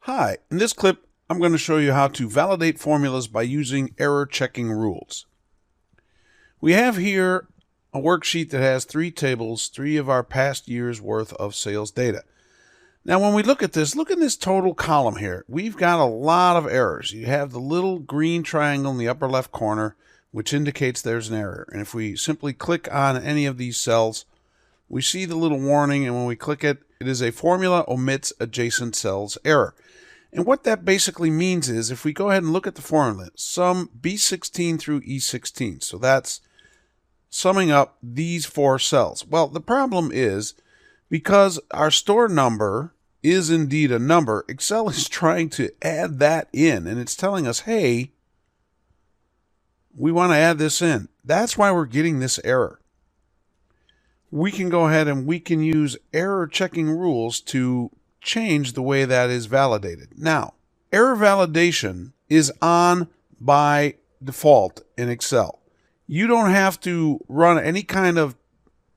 Hi, in this clip, I'm going to show you how to validate formulas by using error checking rules. We have here a worksheet that has three tables, three of our past year's worth of sales data. Now, when we look at this, look at this total column here. We've got a lot of errors. You have the little green triangle in the upper left corner, which indicates there's an error. And if we simply click on any of these cells, we see the little warning, and when we click it, it is a formula omits adjacent cells error. And what that basically means is if we go ahead and look at the formula, sum B16 through E16, so that's summing up these four cells. Well, the problem is because our store number is indeed a number, Excel is trying to add that in, and it's telling us, hey, we want to add this in. That's why we're getting this error. We can go ahead and we can use error checking rules to change the way that is validated. Now, error validation is on by default in Excel. You don't have to run any kind of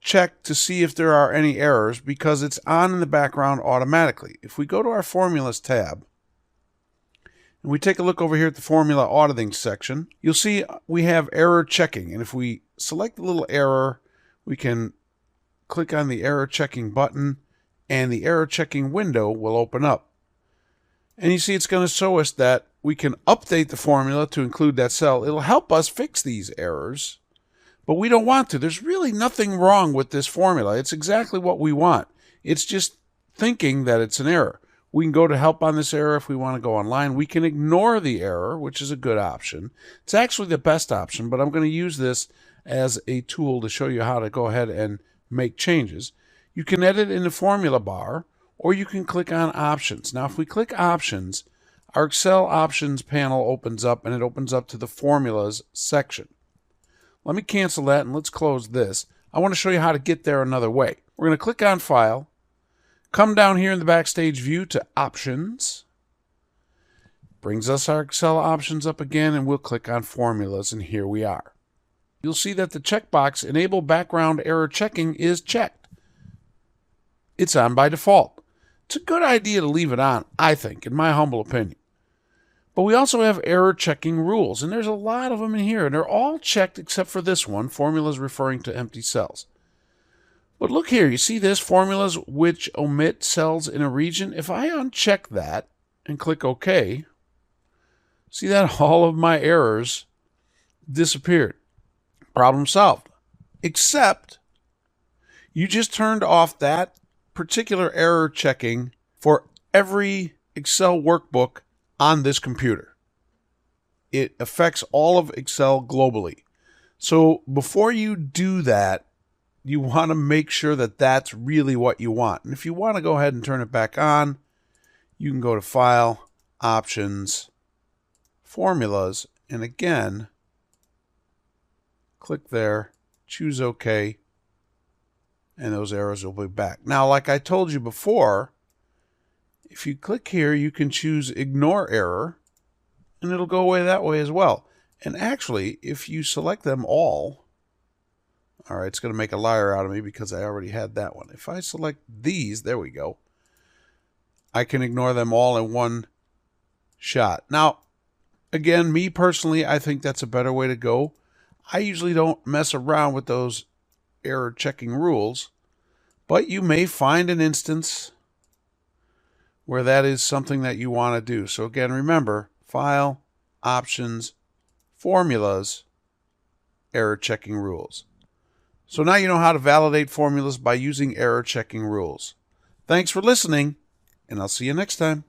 check to see if there are any errors because it's on in the background automatically. If we go to our formulas tab and we take a look over here at the formula auditing section, you'll see we have error checking. And if we select the little error, we can click on the error checking button and the error checking window will open up. And you see it's going to show us that we can update the formula to include that cell. It'll help us fix these errors, but we don't want to. There's really nothing wrong with this formula. It's exactly what we want. It's just thinking that it's an error. We can go to help on this error if we want to go online. We can ignore the error, which is a good option. It's actually the best option, but I'm going to use this as a tool to show you how to go ahead and make changes. You can edit in the formula bar, or you can click on options. Now, if we click options, our Excel options panel opens up, and it opens up to the formulas section. Let me cancel that, and let's close this. I want to show you how to get there another way. We're going to click on File, come down here in the Backstage view to Options. Brings us our Excel options up again, and we'll click on Formulas, and here we are. You'll see that the checkbox Enable Background Error Checking is checked. It's on by default. It's a good idea to leave it on, I think, in my humble opinion. But we also have error checking rules, and there's a lot of them in here, and they're all checked except for this one, formulas referring to empty cells. But look here, you see this, formulas which omit cells in a region? If I uncheck that and click OK, see that all of my errors disappeared. Problem solved. Except you just turned off that particular error checking for every Excel workbook on this computer. It affects all of Excel globally. So before you do that, you want to make sure that that's really what you want. And if you want to go ahead and turn it back on, you can go to File, Options, Formulas, and again, click there, choose OK, and those errors will be back. Now, like I told you before, if you click here, you can choose Ignore Error, and it'll go away that way as well. And actually, if you select them all, all right, it's going to make a liar out of me because I already had that one. If I select these, there we go, I can ignore them all in one shot. Now, again, me personally, I think that's a better way to go. I usually don't mess around with those error checking rules, but you may find an instance where that is something that you want to do. So again, remember, File, Options, Formulas, error checking rules. So now you know how to validate formulas by using error checking rules. Thanks for listening, and I'll see you next time.